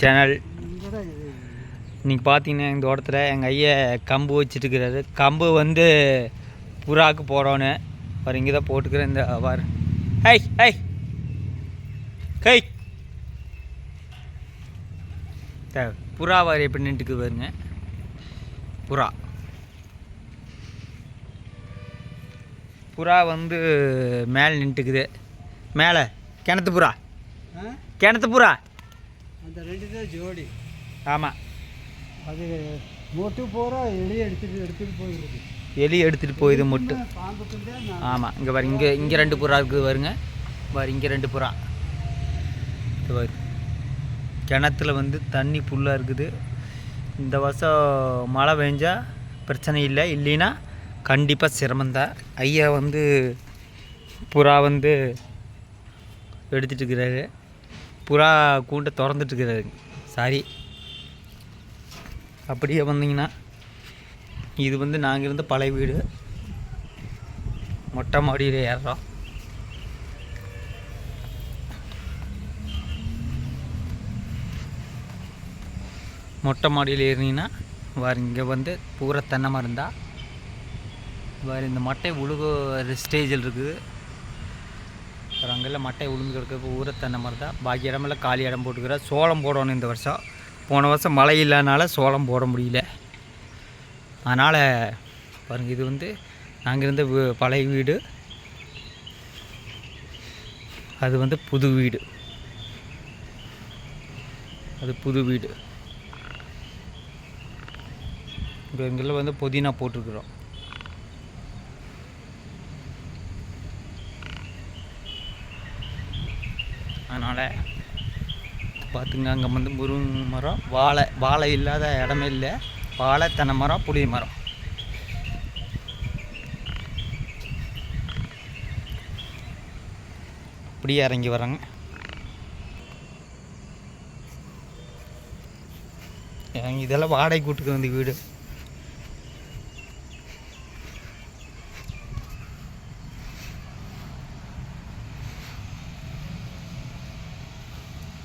Channel. இன்றைக்கி பார்த்தீங்கன்னா இந்த தோட்டத்தில் எங்கள் ஐயா கம்பு வச்சுட்டுருக்கிறாரு. கம்பு வந்து புறாவுக்கு போகிறோன்னு அவர் இங்கே தான் போட்டுக்கிறேன். இந்த வார் ஹை ஹை ஹை புறா வார் எப்படி நின்றுக்கு பாருங்க. புறா வந்து மேலே நின்றுக்குது. மேலே கிணத்து புறா அந்த ரெண்டு தான் ஜோடி. ஆமாம், அது மொட்டு பூரா எலி எடுத்துகிட்டு போயிடுது. எலி எடுத்துகிட்டு போயிது மொட்டு. ஆமாம், இங்கே பாரு, இங்கே ரெண்டு புறா இருக்குது வருங்க. பாரு, இங்கே ரெண்டு புறா. பாரு, கிணத்துல வந்து தண்ணி ஃபுல்லாக இருக்குது. இந்த வருஷம் மழை பெஞ்சால் பிரச்சனை இல்லை, இல்லைன்னா கண்டிப்பாக சிரமந்தான். ஐயா வந்து புறா வந்து எடுத்துகிட்டு இருக்கிறாரு. புறா கூண்டை திறந்துட்டுருக்கிறாரு. சாரி, அப்படியே வந்தீங்கன்னா இது வந்து நாங்கள் இருந்த பழைய வீடு. மொட்டை மாடியில் ஏறுறோம். மொட்டை மாடியில் ஏறினீங்கன்னா வேறு இங்கே வந்து பூரா தென்னை மரம் தான். வேறு இந்த மட்டை உழுக ஸ்டேஜில் இருக்குது. அப்புறம் அங்கெல்லாம் மட்டை உளுந்து கிடக்க ஊரை தென்னை மரம் தான். பாக்கி இடமெல்லாம் காலி இடம் போட்டுக்கிற. சோளம் போடணும் இந்த வருஷம். போன வருஷம் மழை இல்லாதனால சோளம் போட முடியல. அதனால் பாருங்கள், இது வந்து நாங்கள் இருந்த பழைய வீடு. அது வந்து புது வீடு. இப்போ இங்கெல்லாம் வந்து புதினா போட்டிருக்குறோம். அதனால் பார்த்துங்க, அங்கே வந்து முருங்கை மரம், வாழை இல்லாத இடமே இல்லை. வாழை, தென்னை மரம், புளிய மரம். அப்படியே இறங்கி வராங்க. இதெல்லாம் வாடகை கூட்டுக்கு வந்து வீடு.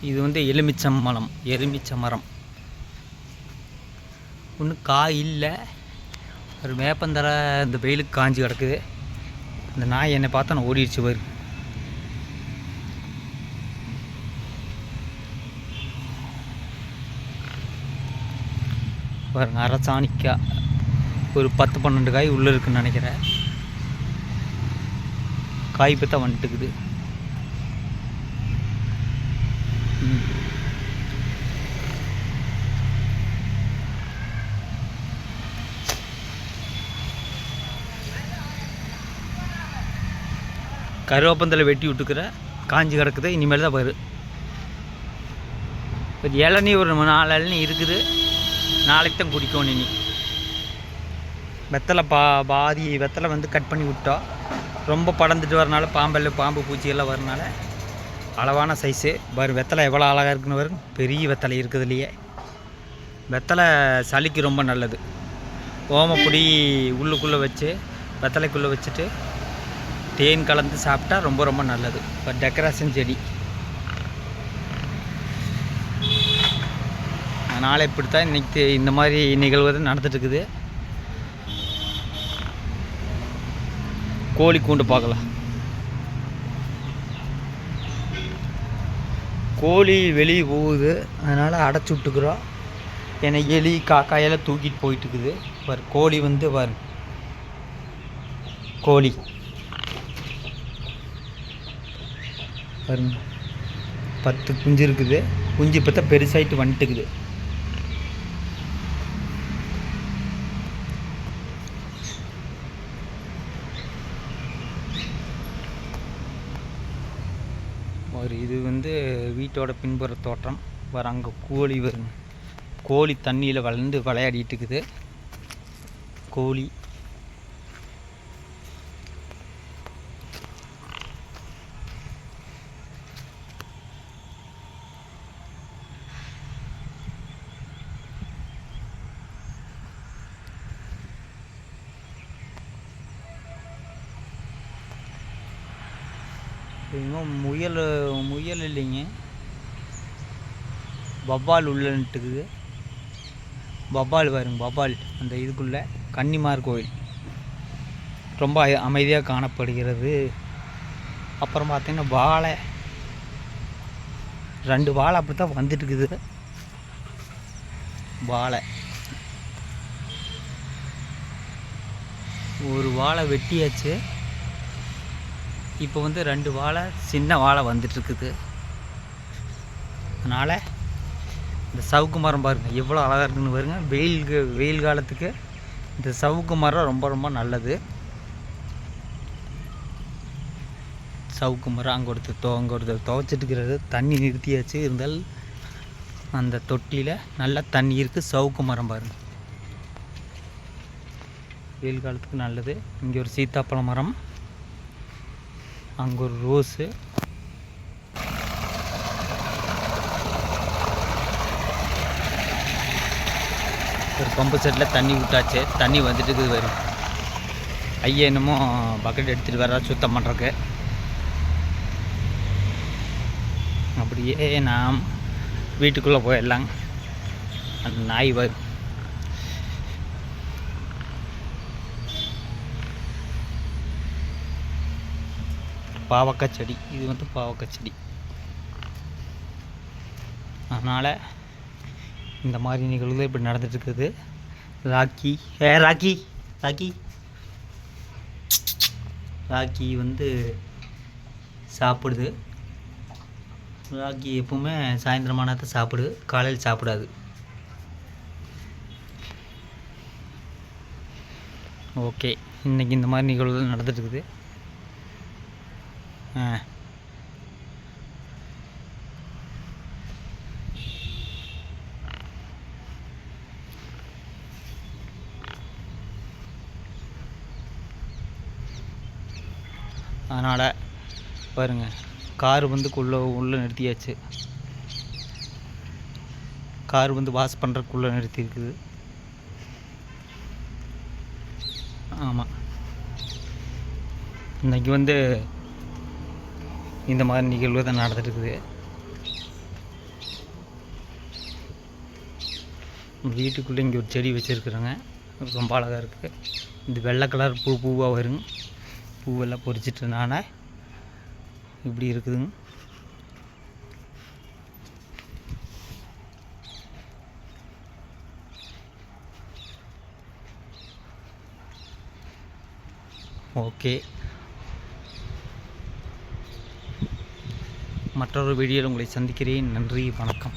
இது வந்து எலுமிச்சை மரம். ஒன்றும் காய் இல்லை. ஒரு வேப்பந்தரை இந்த வெயிலுக்கு காஞ்சி கிடக்குது. அந்த நாய் என்னை பார்த்தா நான் ஓடிடுச்சு பாரு. பாருங்க, அரசாணிக்காய் ஒரு 10-12 காய் உள்ளே இருக்குன்னு நினைக்கிறேன். காய் பற்றா வந்துட்டுக்குது. கருவேப்பந்தலை வெட்டி விட்டுக்கிற காஞ்சி கிடக்குது. இனிமேல் தான் பாரு. இப்போ இளநீ ஒரு 4 இளநீ இருக்குது. நாளைக்கு தான் குடிக்கணும். இனி வெத்தலை பாதி வெத்தலை வந்து கட் பண்ணி விட்டோம். ரொம்ப படந்துட்டு வரனால பாம்பு பூச்சியெல்லாம் வரனால அளவான சைஸு. பாரு, வெத்தலை எவ்வளோ அழகாக இருக்குன்னு வரும். பெரிய வெத்தலை இருக்குது இல்லையே. வெத்தலை சளிக்கு ரொம்ப நல்லது. ஓமப்பொடி உள்ளுக்குள்ளே வச்சு வெத்தலைக்குள்ளே வச்சுட்டு தேன் கலந்து சாப்பிட்டா ரொம்ப ரொம்ப நல்லது. இப்போ டெக்கரேஷன் செடி. அதனால் இப்படித்தான் இன்றைக்கி இந்த மாதிரி நிகழ்வு நடந்துட்டுருக்குது. கோழி கூண்டு பார்க்கலாம். கோழி வெளியே போகுது, அதனால் அடைச்சி விட்டுக்கிறோம். ஏன்னா எலி காக்காயெல்லாம் தூக்கிட்டு போயிட்டுருக்குது. பாரு, கோழி வந்து பாரு, கோழி பாருங்க, 10 குஞ்சு இருக்குது. குஞ்சு இப்போ தான் பெருசாகிட்டு வந்துட்டுக்குது. ஒரு இது வந்து வீட்டோட பின்புற தோட்டம். வர அங்கே கோழி வருங்க. கோழி தண்ணியில் வளர்ந்து விளையாடிட்டு இருக்குது. கோழி இன்னும் முயல் இல்லைங்க. வவ்வால் உள்ளன்ட்டுக்குது. வவ்வால் பாருங்க, வவ்வால் அந்த இதுக்குள்ளே கன்னிமார் கோயில் ரொம்ப அமைதியாக காணப்படுகிறது. அப்புறம் பார்த்திங்கன்னா வாழை 2 வாழை அப்படி தான் வந்துட்டுருக்குது. வாழை ஒரு வாழை வெட்டியாச்சு. இப்போ வந்து 2 வாழை சின்ன வாழை வந்துட்டுருக்குது. அதனால் இந்த சவுக்கு மரம் பாருங்கள் எவ்வளோ அழகாக இருக்குன்னு பாருங்கள். வெயில் காலத்துக்கு இந்த சவுக்கு மரம் ரொம்ப ரொம்ப நல்லது. சவுக்கு மரம் அங்கே ஒருத்தர் துவைச்சிட்டுக்கிறது. தண்ணி நிறுத்தியாச்சு. இருந்தால் அந்த தொட்டியில் நல்லா தண்ணி இருக்குது. சவுக்கு மரம் பாருங்கள் வெயில் காலத்துக்கு நல்லது. இங்கே ஒரு சீத்தாப்பழ மரம், அங்கே ஒரு ரோஸு, ஒரு பம்பு செட்டில் தண்ணி விட்டாச்சு. தண்ணி வந்துட்டு இருக்குது. வரும் ஐயா என்னமோ பக்கெட் எடுத்துகிட்டு வர சுத்தம் பண்ணுறக்கு. அப்படியே நாம் வீட்டுக்குள்ளே போயிடலாம். அந்த நாய் வரும். பாவக்காய் செடி, இது வந்து பாவக்காய் செடி. அதனால் இந்த மாதிரி நிகழ்வுகள் இப்படி நடந்துட்டுருக்குது. ராக்கி ராக்கி ராக்கி ராக்கி வந்து சாப்பிடுது. ராக்கி எப்பவுமே சாயந்தரமானதை சாப்பிடுது, காலையில் சாப்பிடாது. ஓகே, இன்றைக்கி இந்த மாதிரி நிகழ்வுகள் நடந்துட்டுருக்குது. அதனால் பாருங்கள், கார் வந்து உள்ளே நிறுத்தியாச்சு. கார் வந்து வாஷ் பண்ணுறதுக்குள்ளே நிறுத்தியிருக்குது. ஆமாம், இன்றைக்கி வந்து இந்த மாதிரி நிகழ்வு தான் நடந்துட்டுருக்குது. வீட்டுக்குள்ளே இங்கே ஒரு செடி வச்சுருக்குறோங்க, ரொம்ப அழகாக இருக்குது. இது வெள்ளை கலர் பூவாக வருங்க. பூவெல்லாம் பொறிச்சிட்டனால இப்படி இருக்குதுங்க. ஓகே, மற்றொரு வீடியோவில் உங்களை சந்திக்கிறேன். நன்றி, வணக்கம்.